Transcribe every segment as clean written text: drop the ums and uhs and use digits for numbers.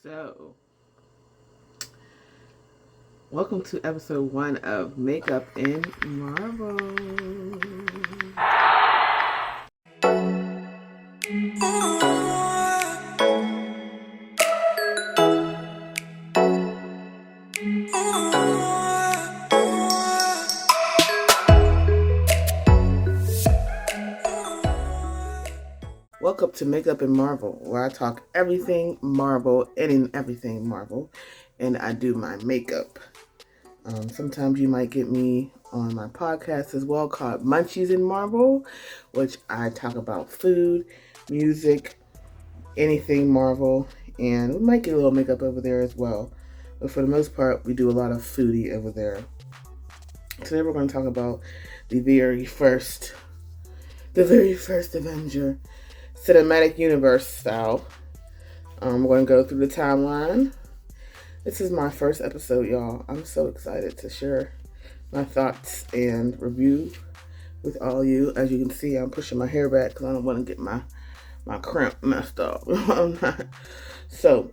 So, welcome to episode 1 of Makeup in Marble. Welcome to Makeup in Marble, where I talk everything marble and everything marble, and I do my makeup. Sometimes you might get me on my podcast as well, called Munchies in Marble, which I talk about food, music, anything Marvel, and we might get a little makeup over there as well. But for the most part, we do a lot of foodie over there. Today we're going to talk about the very first Avenger cinematic universe style. We're going to go through the timeline. This is my first episode, y'all. I'm so excited to share my thoughts and review with all you. As you can see, I'm pushing my hair back because I don't want to get my crimp messed up. So,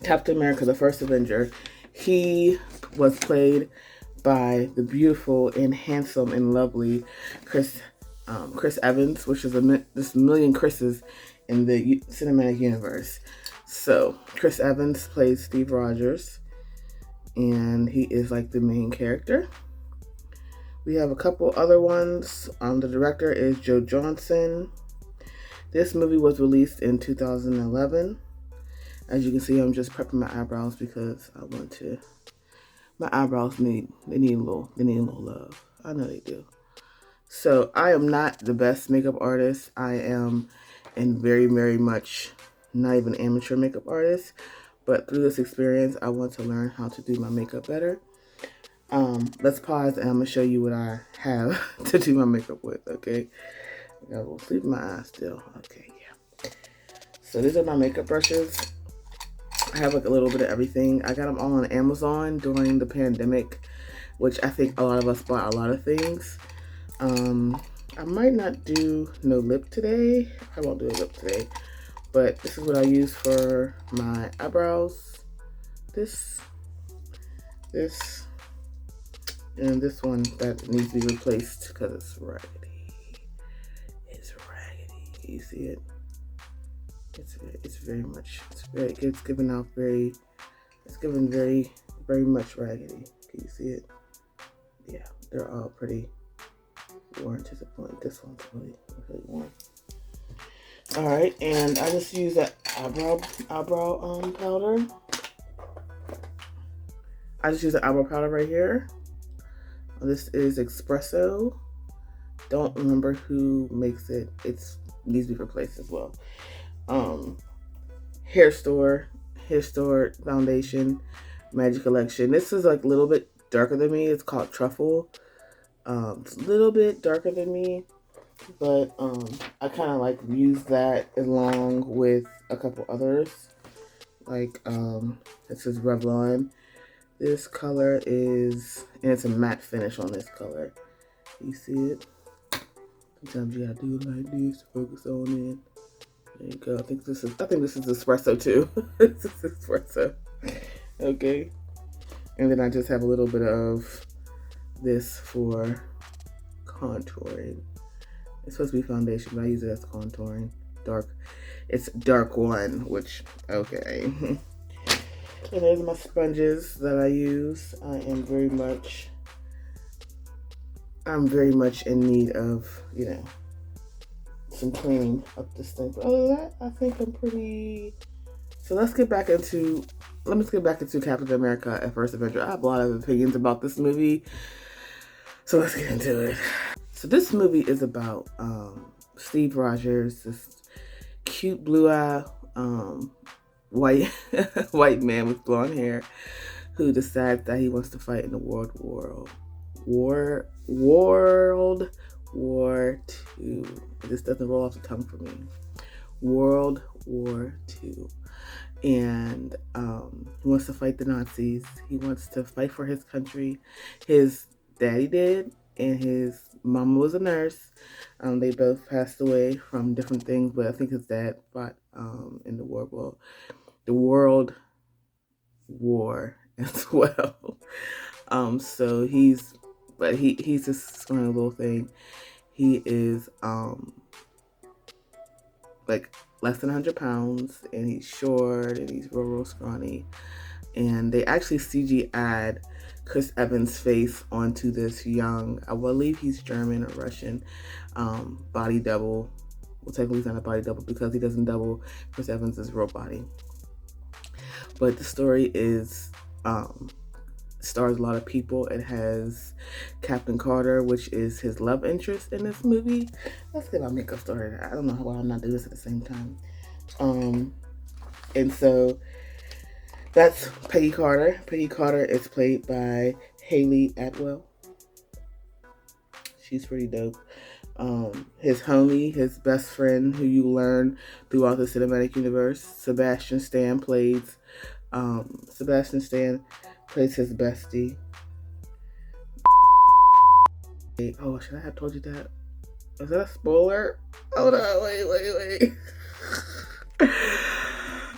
Captain America, the first Avenger, he was played by the beautiful and handsome and lovely Chris Evans, which is this million Chris's in the cinematic universe. So, Chris Evans plays Steve Rogers, and he is like the main character. We have a couple other ones. The director is Joe Johnson. This movie was released in 2011. As you can see, I'm just prepping my eyebrows because I want to. My eyebrows need a little love. I know they do. So I am not the best makeup artist. I am very, very much not even amateur makeup artist. But through this experience, I want to learn how to do my makeup better. Let's pause and I'm gonna show you what I have to do my makeup with. Okay. I got a little sleep in my eyes still. Okay, yeah. So these are my makeup brushes. I have like a little bit of everything. I got them all on Amazon during the pandemic, which I think a lot of us bought a lot of things. I might not do no lip today. I won't do a lip today. But this is what I use for my eyebrows. This, and this one that needs to be replaced because it's raggedy. It's raggedy. You see it? It's giving very much raggedy. Can you see it? Yeah, they're all pretty worn to the point. This one's really worn. All right, and I just use that eyebrow powder. I just use the eyebrow powder right here. This is espresso. Don't remember who makes it. It needs to be replaced as well. Hair store foundation, Magic Collection. This is like a little bit darker than me. It's called Truffle. It's a little bit darker than me, but I kind of like use that along with a couple others. Like this is Revlon. This color is, and it's a matte finish on this color. You see it? Sometimes you gotta do it like this to focus on it. There you go. I think this is espresso too. This is espresso. Okay. And then I just have a little bit of this for contouring. It's supposed to be foundation, but I use it as contouring. It's dark one, which, okay. And there's my sponges that I use. I'm very much in need of, some cleaning up this thing. But other than that, I think I'm pretty. So let's get back into Captain America at First Avenger. I have a lot of opinions about this movie, so let's get into it. So this movie is about Steve Rogers, this cute blue-eye white man with blonde hair, who decides that he wants to fight in the World War II. This doesn't roll off the tongue for me. World War II. And he wants to fight the Nazis. He wants to fight for his country. His daddy did, and his mama was a nurse. They both passed away from different things, but I think his dad fought in the war. Well, the world war as well. So he's just one little thing. He is like less than 100 pounds, and he's short, and he's real scrawny. And they actually CGI'd Chris Evans' face onto this young, I believe he's German or Russian, body double. Well, technically he's not a body double because he doesn't double Chris Evans' real body. But the story is, stars a lot of people. It has Captain Carter, which is his love interest in this movie. Let's get my makeup started. I don't know why I'm not doing this at the same time. And so that's Peggy Carter. Peggy Carter is played by Hayley Atwell. She's pretty dope. His homie, his best friend, who you learn throughout the cinematic universe, Sebastian Stan plays his bestie. Oh, should I have told you that? Is that a spoiler? Oh no, wait.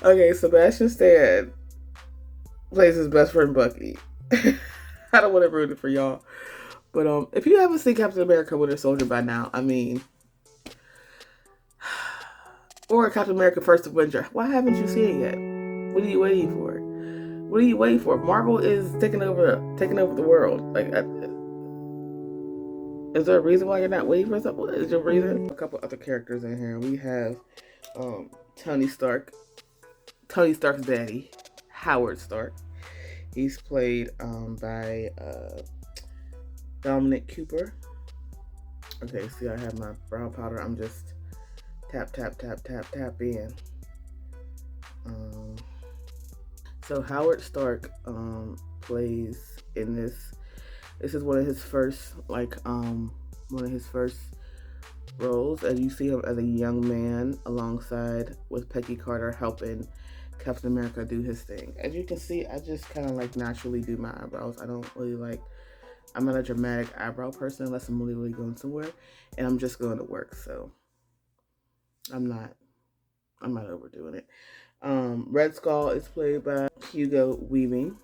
Okay, Sebastian Stan plays his best friend Bucky. I don't want to ruin it for y'all. But if you haven't seen Captain America Winter Soldier by now, I mean, or Captain America First Avenger, why haven't you seen it yet? What are you waiting for? What are you waiting for? Marvel is taking over the world. Like, is there a reason why you're not waiting for something? Is there a reason? A couple other characters in here. We have Tony Stark. Tony Stark's daddy, Howard Stark. He's played by Dominic Cooper. Okay, see, I have my brow powder. I'm just tap in. So Howard Stark plays in this. This is one of his first roles, and you see him as a young man alongside with Peggy Carter helping Captain America do his thing. As you can see, I just kind of like naturally do my eyebrows. I don't really like. I'm not a dramatic eyebrow person unless I'm really going somewhere, and I'm just going to work. So I'm not overdoing it. Red Skull is played by Hugo Weaving.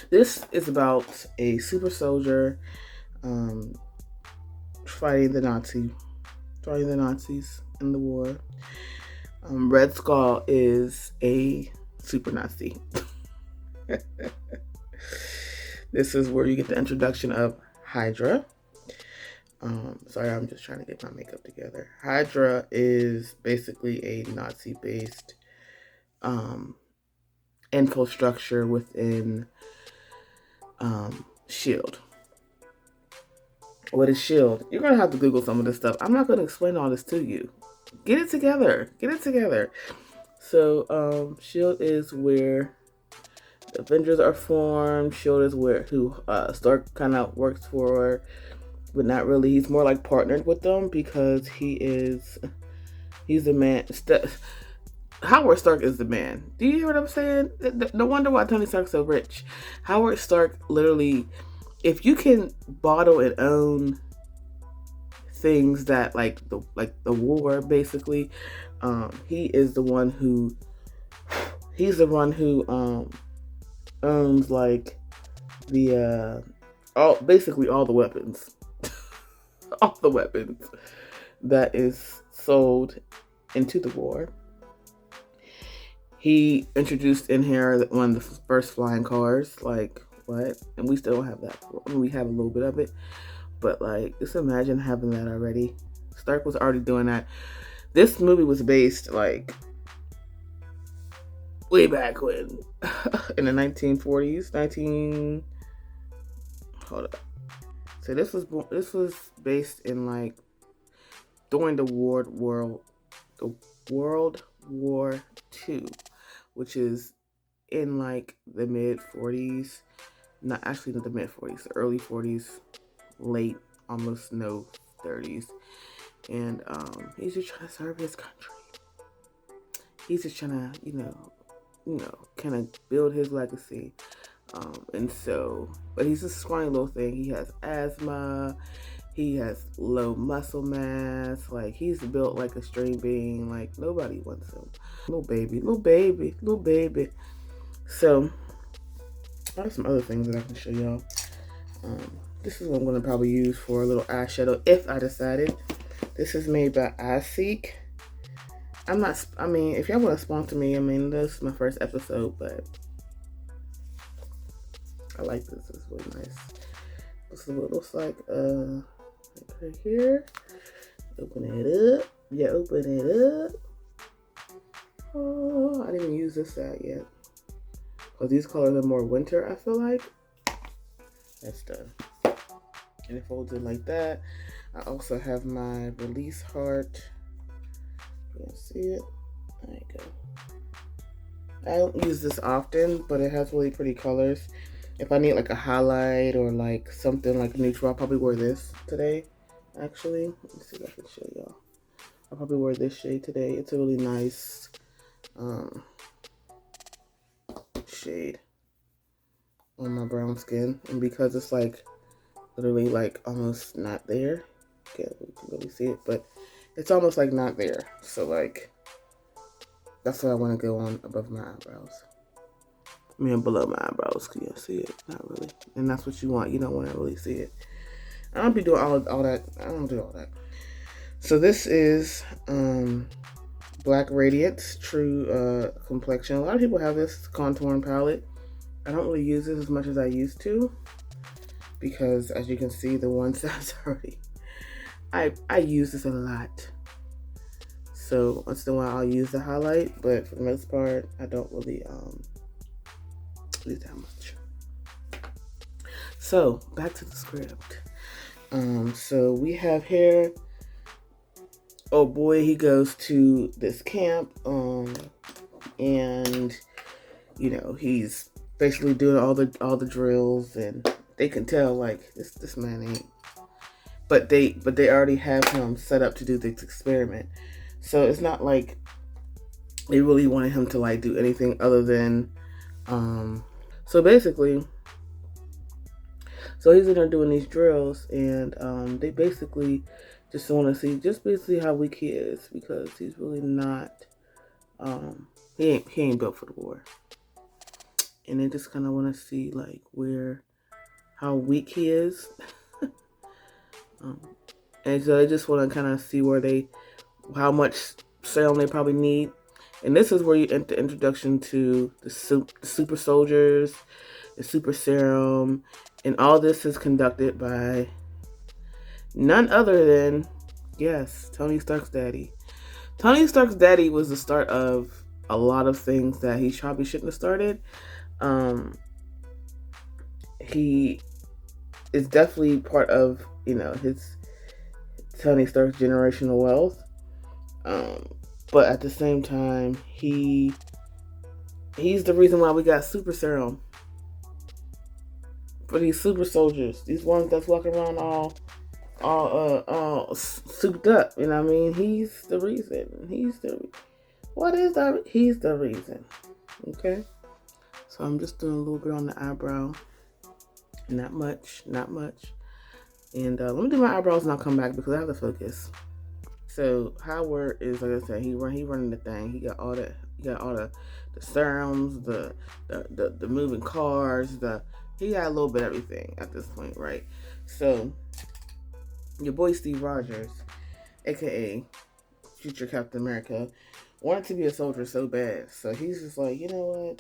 This is about a super soldier fighting the Nazis in the war. Red Skull is a super Nazi. This is where you get the introduction of Hydra. Sorry, I'm just trying to get my makeup together. Hydra is basically a Nazi-based info structure within S.H.I.E.L.D. What is S.H.I.E.L.D.? You're going to have to Google some of this stuff. I'm not going to explain all this to you. Get it together. So, S.H.I.E.L.D. is where the Avengers are formed. S.H.I.E.L.D. is who Stark kind of works for, but not really. He's more like partnered with them because he's the man. Howard Stark is the man. Do you hear what I'm saying? No wonder why Tony Stark's so rich. Howard Stark literally, if you can bottle and own things that like the war, basically, he is the one who owns like the basically all the weapons. All the weapons that is sold into the war. He introduced in here one of the first flying cars. Like, what? And we still don't have that. I mean, we have a little bit of it. But, like, just imagine having that already. Stark was already doing that. This movie was based, like, way back when. In the 1940s. Hold up. So this was based in, like, during the World War II, which is in like the mid 40s, not actually the mid 40s, the early 40s, late almost no 30s, and he's just trying to serve his country. He's just trying to, kind of build his legacy, and so, but he's a scrawny little thing. He has asthma. He has low muscle mass. Like, he's built like a string bean. Like, nobody wants him. Little baby, little baby, little baby. So, I have some other things that I can show y'all. This is what I'm going to probably use for a little eyeshadow if I decided. This is made by Chic. If y'all want to sponsor me, this is my first episode, but I like this. It's really nice. This is what it looks like. Right here. Open it up. Yeah, open it up. Oh, I didn't use this side yet. Because these colors are more winter, I feel like. That's done. And it folds in like that. I also have my release heart. You can see it. There you go. I don't use this often, but it has really pretty colors. If I need like a highlight or like something like neutral, I'll probably wear this today. Actually, let me see if I can show y'all. I'll probably wear this shade today. It's a really nice shade on my brown skin, and because it's like literally like almost not there, can't really see it, but it's almost like not there. So like that's what I want to go on above my eyebrows. Below my eyebrows, can you see it? Not really. And that's what you want. You don't want to really see it. I don't be doing all that. I don't do all that. So this is Black Radiance True Complexion. A lot of people have this contouring palette. I don't really use this as much as I used to, because as you can see, the one size already. I use this a lot. So once in a while I'll use the highlight, but for the most part I don't really use that much. So back to the script. So we have here, oh boy, he goes to this camp, and you know, he's basically doing all the drills, and they can tell like this man ain't. But they already have him set up to do this experiment. So it's not like they really wanted him to like do anything other than so basically, so he's in there doing these drills, and they basically just want to see basically how weak he is, because he's really not he ain't built for the war. And they just kind of want to see like how weak he is. And so they just want to kind of see how much serum they probably need. And this is where you enter the introduction to the super soldiers, the super serum, and all this is conducted by none other than, yes, Tony Stark's daddy. Tony Stark's daddy was the start of a lot of things that he probably shouldn't have started. He is definitely part of, his Tony Stark's generational wealth. But at the same time, he's the reason why we got super serum for these super soldiers. These ones that's walking around all souped up. You know what I mean? He's the reason. He's the reason. Okay. So I'm just doing a little bit on the eyebrow. Not much. And let me do my eyebrows and I'll come back because I have to focus. So Howard is, like I said, he running the thing. He got all the serums, the moving cars, he got a little bit of everything at this point, right? So your boy Steve Rogers, aka future Captain America, wanted to be a soldier so bad. So he's just like, you know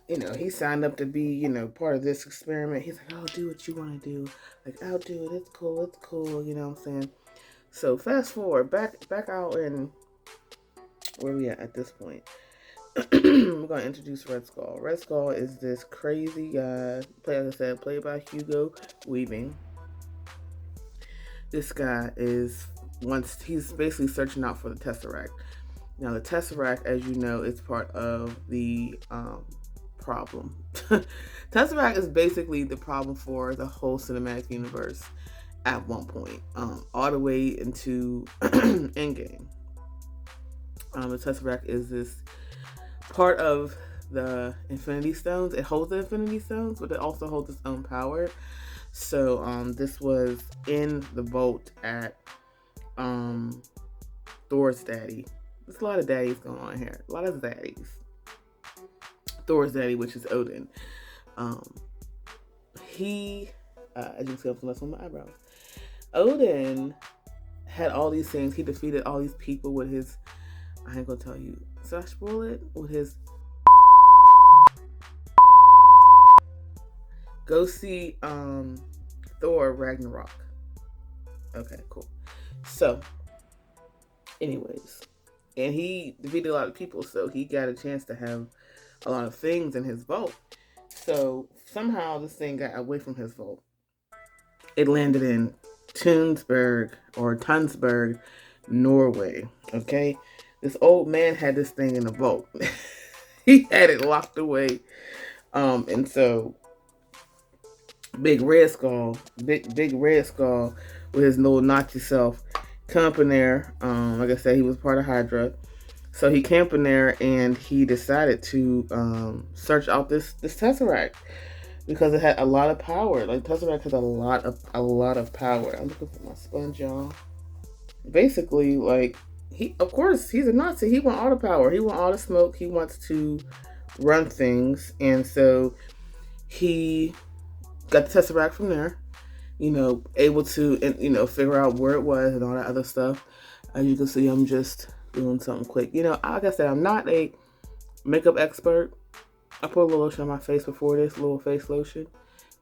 what? He signed up to be, part of this experiment. He's like, I'll do what you want to do. Like, I'll do it. It's cool. You know what I'm saying? So fast forward, back out in, where we at this point? We're going to introduce Red Skull. Red Skull is this crazy guy, played by Hugo Weaving. This guy he's basically searching out for the Tesseract. Now the Tesseract, as you know, is part of the problem. Tesseract is basically the problem for the whole cinematic universe at one point, all the way into Endgame. The Tesseract is this part of the Infinity Stones. It holds the Infinity Stones, but it also holds its own power. So this was in the vault at Thor's daddy. There's a lot of daddies going on here. A lot of daddies. Thor's daddy, which is Odin. He, as you can see, I'm less on my eyebrows. Odin had all these things. He defeated all these people with his. I ain't gonna tell you. So I spoil it with his. Go see Thor Ragnarok. Okay, cool. So, anyways, and he defeated a lot of people, so he got a chance to have a lot of things in his vault. So somehow this thing got away from his vault. It landed in Tunsberg, Norway. Okay, this old man had this thing in the vault. He had it locked away, and so Big Red Skull with his little Nazi self camping there. Like I said, he was part of Hydra. So he camping there and he decided to search out this Tesseract because it had a lot of power. Like Tesseract has a lot of power. I'm looking for my sponge, y'all. Basically, like of course he's a Nazi. He wants all the power. He wants all the smoke. He wants to run things, and so he got the Tesseract from there, able to, figure out where it was and all that other stuff. As you can see, I'm just doing something quick. Like I said, I'm not a makeup expert. I put a little lotion on my face before this, a little face lotion.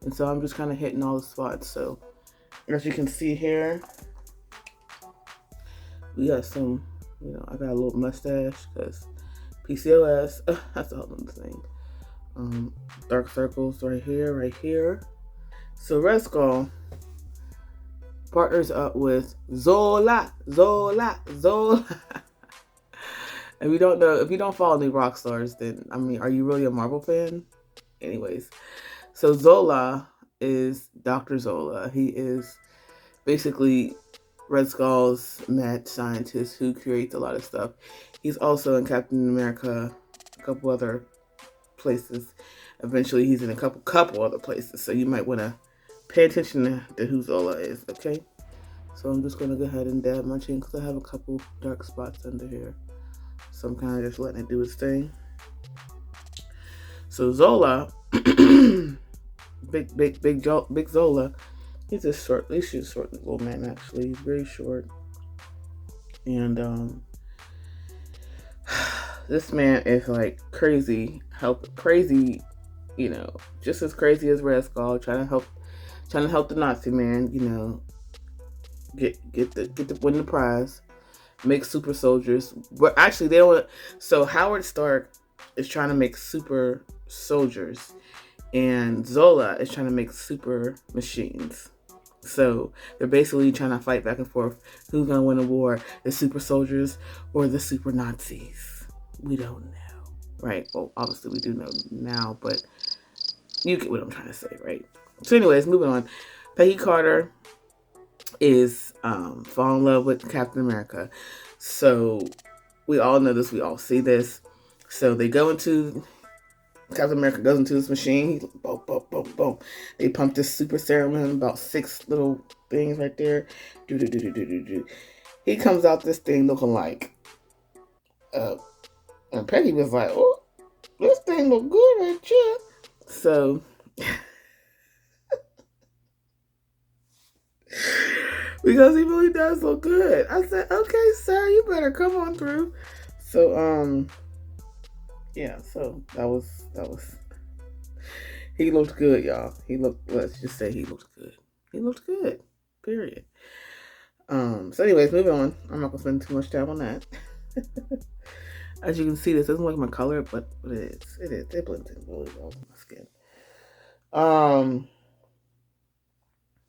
And so I'm just kind of hitting all the spots. So as you can see here, we got some, I got a little mustache because PCOS, that's the whole other thing. Dark circles right here. So Red Skull partners up with Zola. And if you don't follow any rock stars, then, are you really a Marvel fan? Anyways, so Zola is Dr. Zola. He is basically Red Skull's mad scientist who creates a lot of stuff. He's also in Captain America, a couple other places. Eventually, he's in a couple other places, so you might want to pay attention to who Zola is, okay? So I'm just going to go ahead and dab my chin because I have a couple dark spots under here. So I'm kind of just letting it do its thing. So Zola, big Zola, he's a short little man actually. He's very short. And this man is like crazy, just as crazy as Red Skull, trying to help the Nazi man, get the win the prize, make super soldiers. But actually, they don't. So Howard Stark is trying to make super soldiers, and Zola is trying to make super machines. So they're basically trying to fight back and forth. Who's gonna win the war? The super soldiers or the super Nazis? We don't know, right? Well, obviously we do know now, but you get what I'm trying to say, right? So anyways, moving on. Peggy Carter is fall in love with Captain America. So we all know this, we all see this. So they go into Captain America goes into this machine. He boom, boom, boom, boom. They pump this super serum in, about 6 little things right there. Do. He comes out this thing looking like and Peggy was like, "Oh, this thing look good right here." So because he really does look good. I said, "Okay, sir, you better come on through." So yeah, so that was he looked good, y'all. Let's just say he looked good. He looked good. Period. So anyways, moving on. I'm not gonna spend too much time on that. As you can see, this doesn't look my color, but it is. It is. It blends in really well with my skin.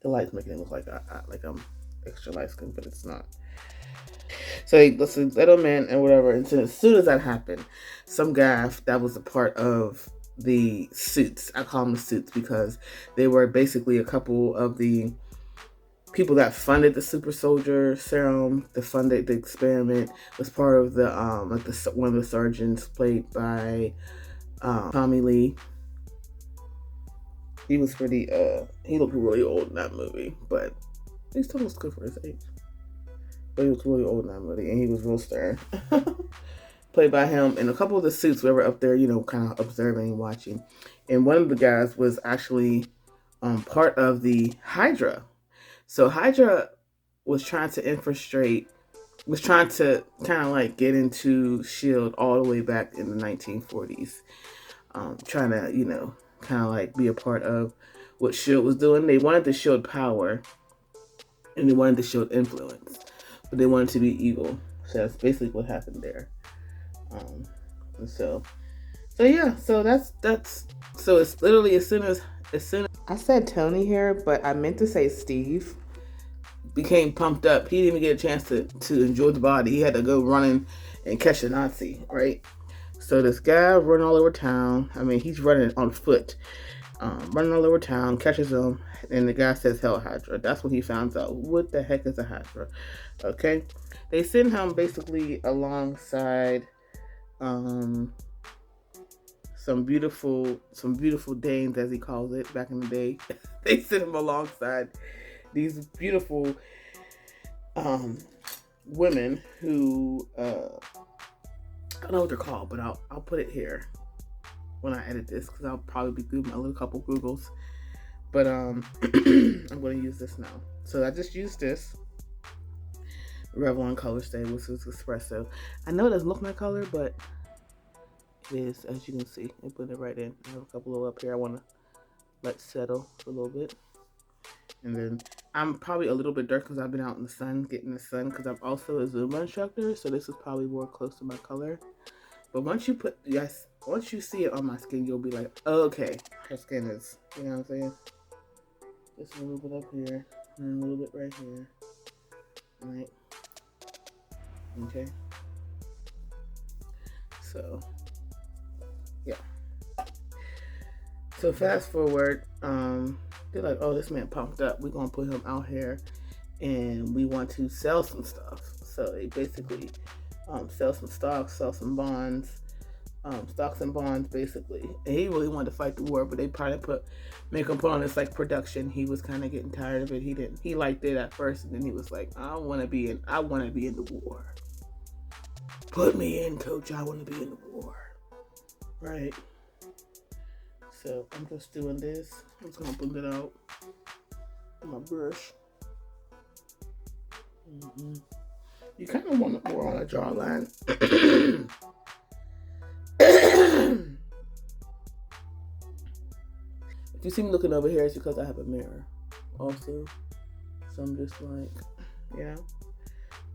The light's making it look like I'm extra light skin, but it's not. So let's see, little man and whatever. And so as soon as that happened, some guy that was a part of the suits, I call them the suits because they were basically a couple of the people that funded the super soldier serum, that funded the experiment, was part of the one of the surgeons played by Tommy Lee. He was pretty. He looked really old in that movie, but he still looks good for his age. But he was really old in that movie, and he was real stern. Played by him, and a couple of the suits we were up there, kind of observing and watching. And one of the guys was actually part of the Hydra. So Hydra was trying to infiltrate, was trying to kind of like get into Shield all the way back in the 1940s, trying to kind of like be a part of what Shield was doing. They wanted the Shield power, and they wanted the Shield influence, but they wanted to be evil. So that's basically what happened there. And so yeah, so that's so it's literally as soon as I said Tony here, but I meant to say Steve became pumped up. He didn't even get a chance to enjoy the body. He had to go running and catch a Nazi, right? So this guy running all over town. I mean, he's running on foot, running all over town, catches him, and the guy says, "Hell, Hydra." That's when he finds out what the heck is a Hydra. Okay, they send him basically alongside some beautiful dames, as he calls it back in the day. They sent him alongside these beautiful women who I don't know what they're called, but I'll put it here when I edit this, because I'll probably be doing a little couple Googles. But I'm going to use this now. So I just used this Revlon Colorstay, which is espresso. I know it doesn't look my color, but it is, as you can see. I put it right in. I have a couple of up here I want to let settle for a little bit. And then I'm probably a little bit dark because I've been out in the sun, getting the sun, because I'm also a Zumba instructor, so this is probably more close to my color. But once you see it on my skin, you'll be like, oh, okay, her skin is, you know what I'm saying? Just a little bit up here, and a little bit right here. Right? Okay. So, yeah. So fast forward, they're like, oh, this man pumped up. We're going to put him out here, and we want to sell some stuff. So they basically sell some stocks, sell some bonds, stocks and bonds, basically. And he really wanted to fight the war, but they probably make him put on this like production. He was kind of getting tired of it. He liked it at first, and then he was like, I want to be in the war. Put me in, coach. I want to be in the war. Right. So I'm just doing this. I'm just gonna blend it out with my brush. You kind of want it more on a jawline. If you see me looking over here, it's because I have a mirror also. So I'm just like,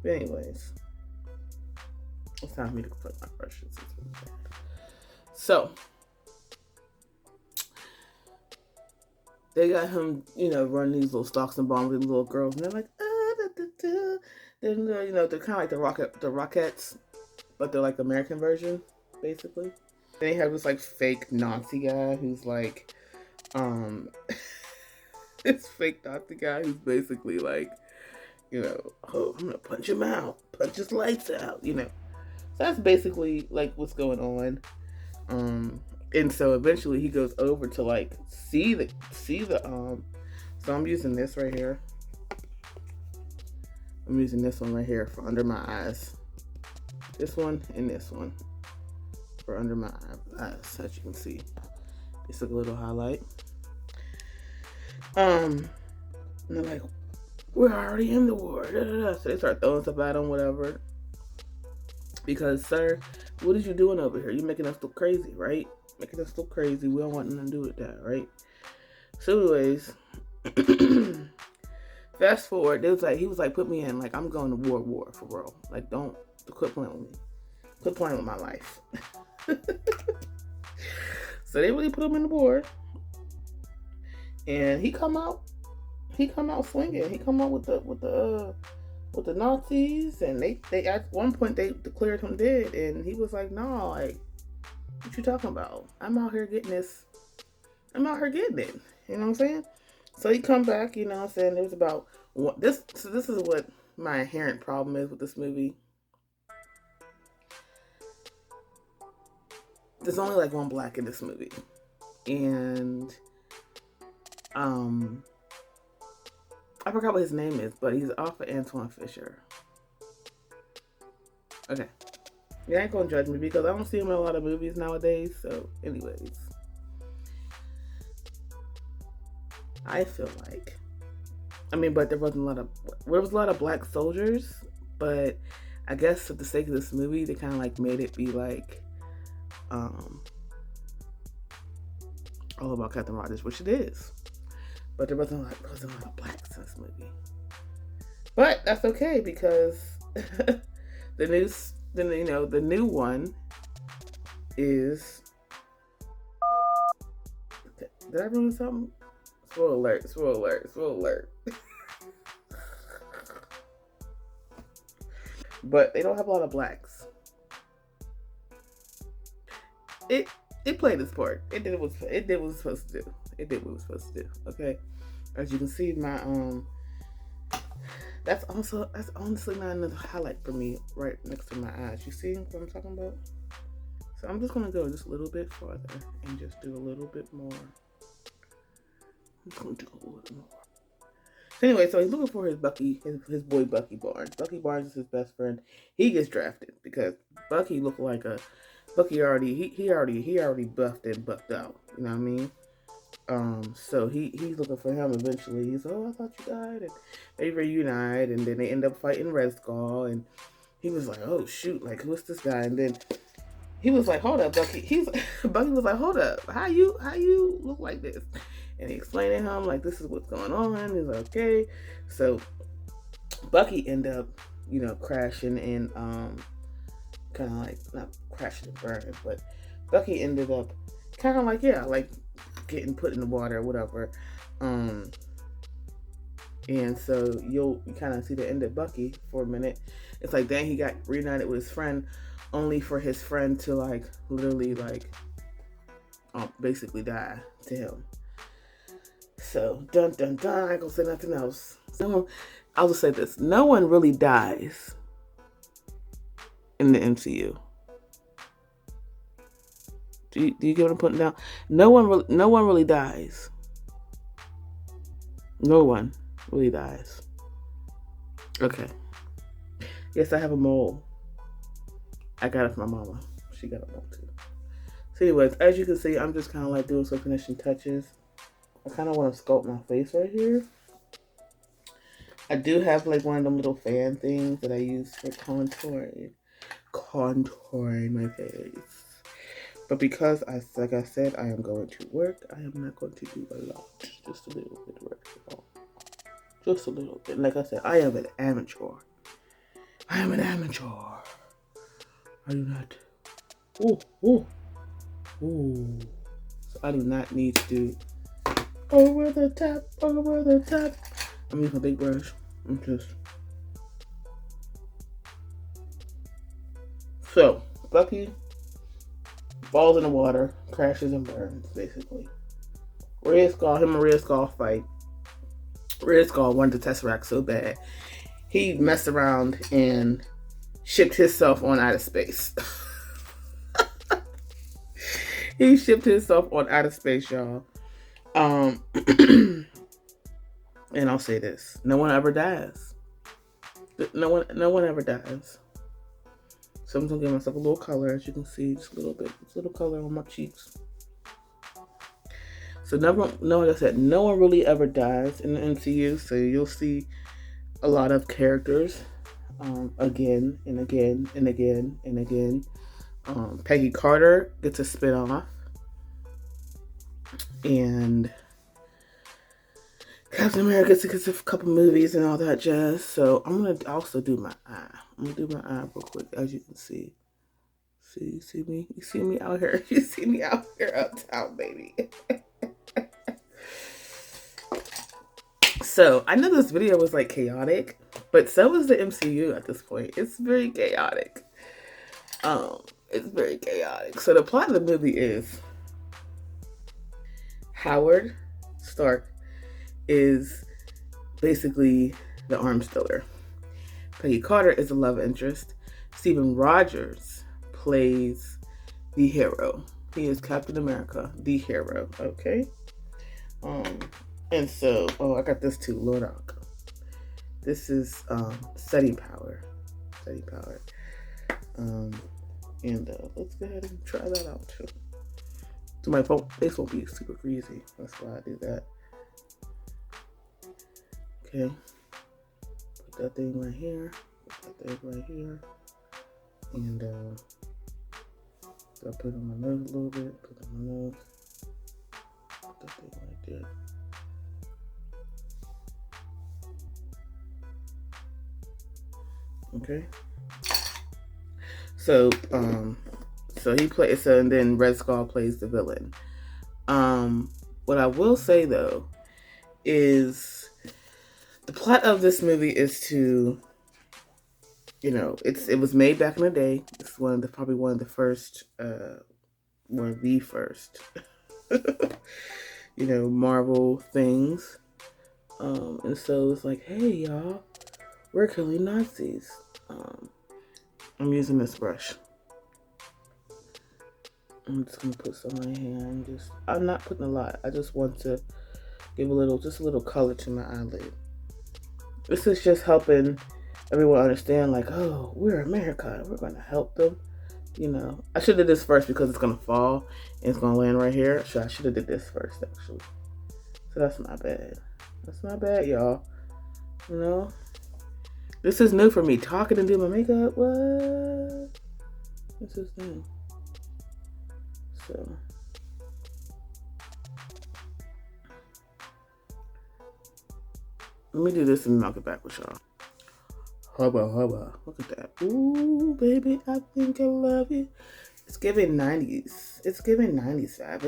But anyways, it's time for me to put my brushes. So they got him, run these little stocks and bonds with little girls, and they're like, Then they're kind of like the Rockettes, but they're like the American version, basically. They have this like fake Nazi guy who's like, this fake Nazi guy who's basically like, oh, I'm gonna punch him out, punch his lights out, So that's basically like what's going on. And so eventually he goes over to like see the so I'm using this right here. I'm using this one right here for under my eyes. This one and this one for under my eyes, as you can see. Just a little highlight. And they're like, we're already in the war. Da, da, da. So they start throwing stuff at him, whatever. Because, sir, what is you doing over here? You're making us look crazy, right? Making us look crazy. We don't want nothing to do with that, right? So anyways, fast forward, he was like, put me in, like, I'm going to war for real. Like, don't quit playing with me. Quit playing with my life. So they really put him in the war. And he come out swinging. He come out with the Nazis, and they at one point they declared him dead, and he was like, no, like, what you talking about? I'm out here getting this. I'm out here getting it. You know what I'm saying? So he come back, you know what I'm saying? It was about this. So this is what my inherent problem is with this movie. There's only like one black in this movie, and Um, I forgot what his name is, but he's off of Antoine Fisher. Okay. You ain't gonna judge me because I don't see him in a lot of movies nowadays. So, anyways, I feel like, but there wasn't there was a lot of black soldiers, but I guess for the sake of this movie, they kind of like made it be like, all about Captain Rogers, which it is. But there wasn't a lot of blacks in this movie. But that's okay because the new one is. Did I ruin something? Spoiler alert! Spoiler alert! Spoiler alert! But they don't have a lot of blacks. It played its part. It did what it was supposed to do. It did what it was supposed to do. Okay, as you can see, my that's honestly not another highlight for me right next to my eyes. You see what I'm talking about? So I'm just gonna go just a little bit farther and just do a little bit more. I'm just gonna do a little more. So anyway, so he's looking for his boy Bucky Barnes. Bucky Barnes is his best friend. He gets drafted because Bucky looked like a Bucky he already buffed and bucked out. You know what I mean? So he's looking for him eventually. He's I thought you died, and they reunite, and then they end up fighting Red Skull, and he was like, oh shoot, like who's this guy? And then he was like, hold up, Bucky. Bucky was like, hold up, how you look like this? And he explained to him like this is what's going on. He's like, okay. So Bucky ended up, crashing and kind of like not crashing and burning, but Bucky ended up kind of like getting put in the water or whatever. And so you kind of see the end of Bucky for a minute. It's like then he got reunited with his friend, only for his friend to like literally like basically die to him. So dun dun dun. I ain't gonna say nothing else. So I'll just say this: no one really dies in the MCU. Do you get what I'm putting down? No one really dies. No one really dies. Okay. Yes, I have a mole. I got it from my mama. She got a mole too. So anyways, as you can see, I'm just kind of like doing some finishing touches. I kind of want to sculpt my face right here. I do have like one of them little fan things that I use for contouring my face. But because like I said, I am going to work, I am not going to do a lot. Just a little bit of work. Just a little bit. Like I said, I am an amateur. I am an amateur. I do not. Ooh. So I do not need to do over the top. I'm using a big brush. I'm just. So, Bucky falls in the water, crashes and burns, basically. Him and Red Skull fight. Red Skull wanted the Tesseract so bad, he messed around and shipped himself on outer space. He shipped himself on outer space, y'all. And I'll say this: no one ever dies. No one ever dies. So I'm gonna give myself a little color, as you can see, just a little bit, just a little color on my cheeks. So like I said, no one really ever dies in the MCU. So you'll see a lot of characters, again and again and again and again. Peggy Carter gets a spin-off, and Captain America gets a couple movies and all that jazz. So I'm gonna also do my eye. I'm gonna do my eye real quick, as you can see. You see me? You see me out here? You see me out here uptown, baby. So I know this video was like chaotic, but so is the MCU at this point. It's very chaotic. It's very chaotic. So the plot of the movie is Howard Stark is basically the arms dealer. Peggy Carter is the love interest. Stephen Rogers plays the hero. He is Captain America, the hero. Okay. And so, oh, I got this too, Lord Arc. This is setting powder. Setting powder. And let's go ahead and try that out too. So my face won't be super greasy. That's why I do that. Okay. Put that thing right here. Put that thing right here. And so I put it on my nose a little bit. Put it on my nose. Put that thing right there. Okay. So he plays. So and then Red Skull plays the villain. What I will say though is the plot of this movie is to, you know, it was made back in the day. It's probably one of the first, one of the first, you know, Marvel things. And so it's like, hey y'all, we're killing Nazis. I'm using this brush. I'm just gonna put some on my hand. I'm not putting a lot. I just want to give just a little color to my eyelid. This is just helping everyone understand, like, oh, we're America. We're gonna help them. You know, I should have did this first because it's gonna fall and it's gonna land right here. So I should have did this first, actually. So that's not bad. That's not bad, y'all. You know, this is new for me. Talking and doing my makeup. What? This is new. So. Let me do this and I'll get back with y'all. Hubba, hubba. Look at that. Ooh, baby, I think I love you. It's giving 90s. It's giving 90s vibe.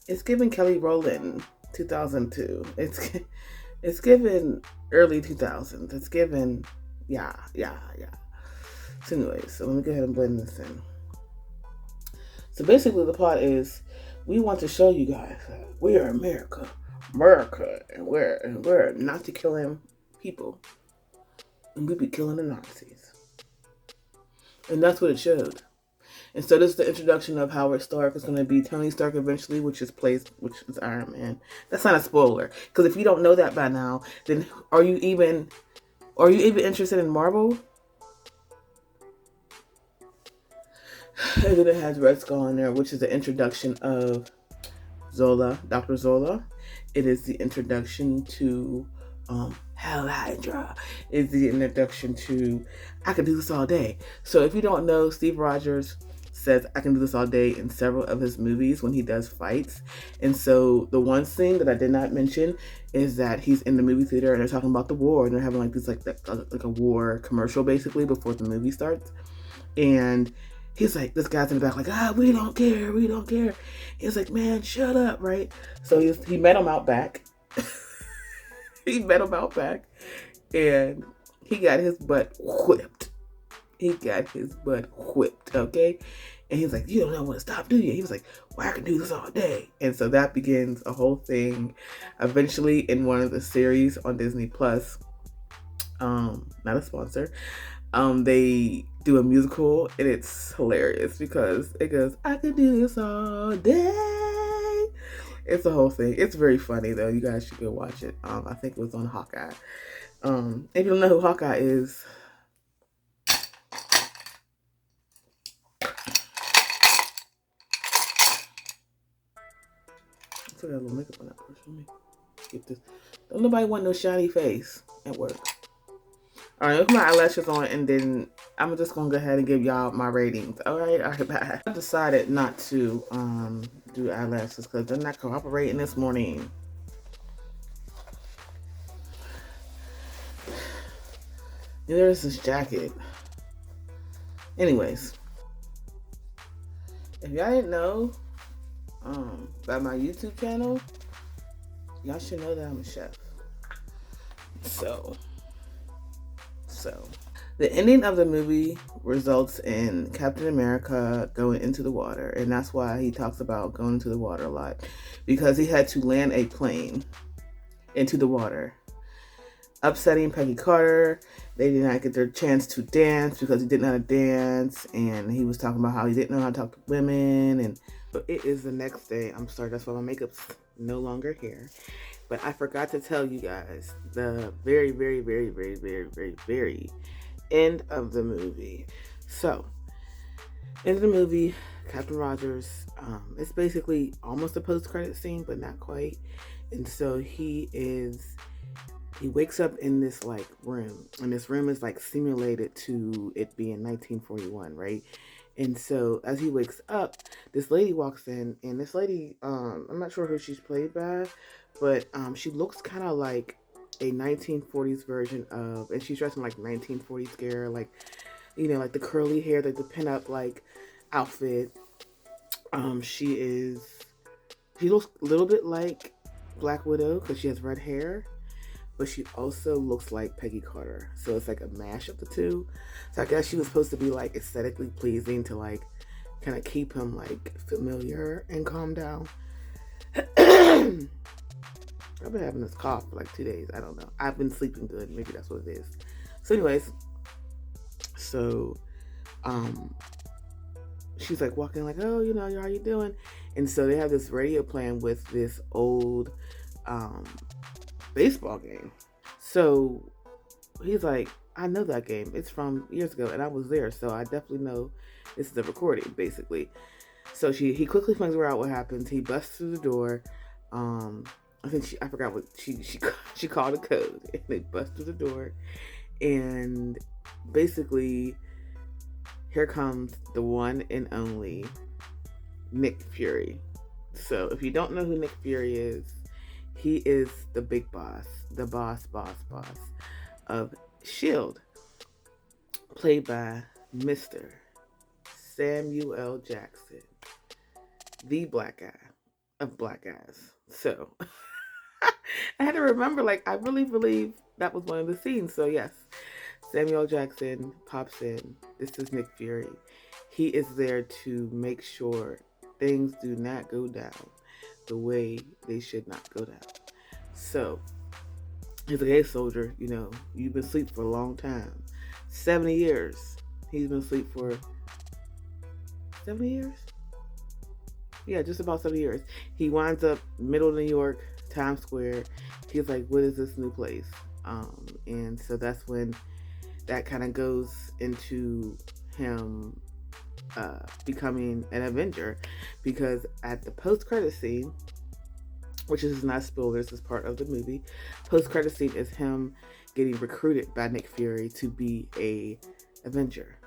It's giving Kelly Rowland 2002. It's giving early 2000s. It's giving, yeah. So anyways, so let me go ahead and blend this in. So basically the plot is we want to show you guys that we are America, and we're Nazi killing people. And we be killing the Nazis. And that's what it showed. And so this is the introduction of Howard Stark. It's going to be Tony Stark eventually, which is Iron Man. That's not a spoiler. Because if you don't know that by now, then are you even interested in Marvel? And then it has Red Skull in there, which is the introduction of Zola, Dr. Zola. It is the introduction to Hydra. Is the introduction to I Can Do This All Day. So if you don't know, Steve Rogers says I can do this all day in several of his movies when he does fights. And so the one scene that I did not mention is that he's in the movie theater and they're talking about the war and they're having like this like a war commercial basically before the movie starts. And he's like, this guy's in the back like, we don't care. He's like, man, shut up, right? So he met him out back. He met him out back and he got his butt whipped. Okay? And he's like, you don't know when to stop, do you? He was like, well, I can do this all day. And so that begins a whole thing. Eventually, in one of the series on Disney Plus, not a sponsor, they do a musical and it's hilarious because it goes, I could do this all day. It's a whole thing. It's very funny though. You guys should go watch it. I think it was on Hawkeye. If you don't know who Hawkeye is, I still got a little makeup on that brush. Let me get this. Don't nobody want no shiny face at work. All right, put my eyelashes on and then I'm just gonna go ahead and give y'all my ratings. All right, bye. I decided not to do eyelashes because they're not cooperating this morning. And there's this jacket. Anyways, if y'all didn't know about my YouTube channel, y'all should know that I'm a chef. So the ending of the movie results in Captain America going into the water, and that's why he talks about going into the water a lot, because he had to land a plane into the water, upsetting Peggy Carter. They did not get their chance to dance because he didn't know how to dance, and he was talking about how he didn't know how to talk to women, and So it is the next day. I'm sorry, that's why my makeup's no longer here. But I forgot to tell you guys the very, very, very, very, very, very, very end of the movie. So, end of the movie, Captain Rogers, it's basically almost a post-credit scene, but not quite. And so he wakes up in this like room, and this room is like simulated to it being 1941, right? And so as he wakes up, this lady walks in, and this lady, I'm not sure who she's played by, but she looks kind of like a 1940s version of, and she's dressed in like 1940s gear, like, you know, like the curly hair, like the pinup like outfit. She is, she looks a little bit like Black Widow because she has red hair, but she also looks like Peggy Carter. So it's like a mash of the two. So I guess she was supposed to be like aesthetically pleasing to like kind of keep him like familiar and calm down. I've been having this cough for like 2 days. I don't know. I've been sleeping good. Maybe that's what it is. So anyways, so she's like walking like, oh, you know, how you doing? And so they have this radio playing with this old baseball game. So he's like, I know that game. It's from years ago, and I was there, so I definitely know this is a recording, basically. So he quickly figures out what happens. He busts through the door. I think I forgot what she called a code, and they bust through the door, and basically here comes the one and only Nick Fury. So if you don't know who Nick Fury is, he is the big boss, the boss of S.H.I.E.L.D., played by Mr. Samuel L. Jackson, the black guy of black guys. So I had to remember, like, I really believe that was one of the scenes. So yes, Samuel L. Jackson pops in. This is Nick Fury. He is there to make sure things do not go down the way they should not go down. So he's like, hey soldier, you know, you've been asleep for a long time. 70 years. He's been asleep for 70 years? Yeah, just about 70 years. He winds up middle of New York, Times Square. He's like, what is this new place? And so that's when that kind of goes into him becoming an Avenger, because at the post-credit scene, which is not spoilers, this is part of the movie, post-credit scene is him getting recruited by Nick Fury to be a Avenger.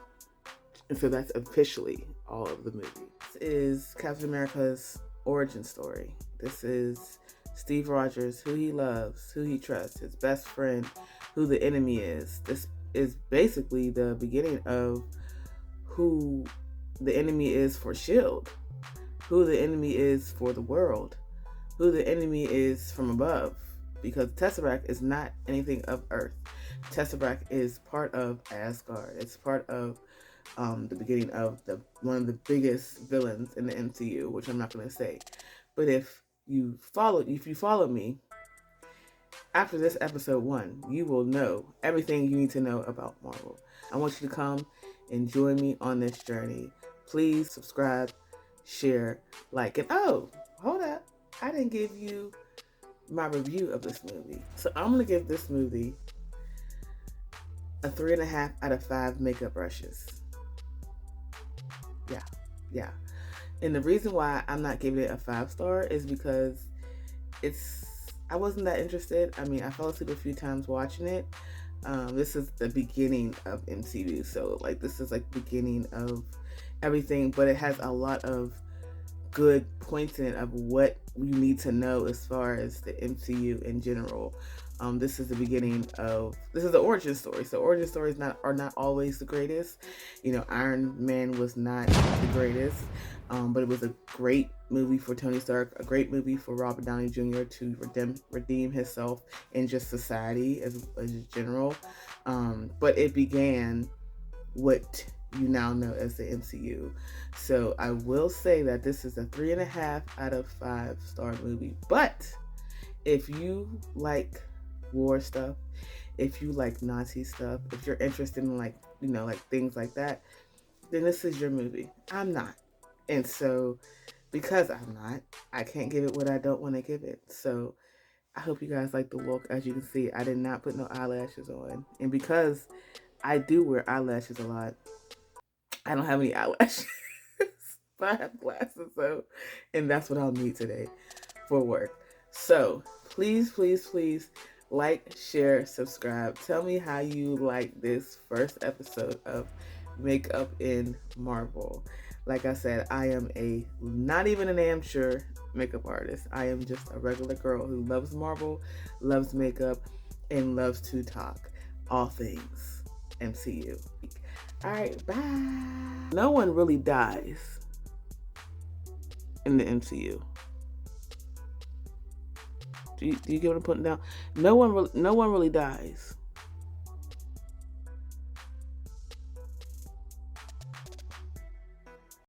And so that's officially all of the movie. This is Captain America's origin story. This is Steve Rogers, who he loves, who he trusts, his best friend, who the enemy is. This is basically the beginning of who the enemy is for S.H.I.E.L.D., who the enemy is for the world, who the enemy is from above, because Tesseract is not anything of Earth. Tesseract is part of Asgard. It's part of the beginning of one of the biggest villains in the MCU, which I'm not going to say. But if you follow me, after this episode 1, you will know everything you need to know about Marvel. I want you to come and join me on this journey. Please subscribe, share, like, and oh, hold up. I didn't give you my review of this movie. So I'm going to give this movie a 3.5 out of 5 makeup brushes. Yeah. And the reason why I'm not giving it a 5-star is because I wasn't that interested. I mean, I fell asleep a few times watching it. This is the beginning of MCU, so like this is like the beginning of everything, but it has a lot of good points in it of what you need to know as far as the MCU in general. This is the origin story. So origin stories are not always the greatest. You know, Iron Man was not the greatest, but it was a great movie for Tony Stark, a great movie for Robert Downey Jr. to redeem himself in just society as general. But it began what you now know as the MCU. So I will say that this is a 3.5 out of 5-star movie. But if you like war stuff, if you like Nazi stuff, if you're interested in like, you know, like things like that, then this is your movie. I'm not. And so because I'm not. I can't give it what I don't want to give it. So I hope you guys like the look. As you can see, I did not put no eyelashes on. And because I do wear eyelashes a lot, I don't have any eyelashes. But I have glasses, so, and that's what I'll need today for work. So please, please, please like, share, subscribe. Tell me how you like this first episode of Makeup in Marvel. Like I said, I am not even an amateur makeup artist. I am just a regular girl who loves Marvel, loves makeup, and loves to talk all things MCU. All right, bye. No one really dies in the MCU. Do you get what I'm putting down? No one really dies.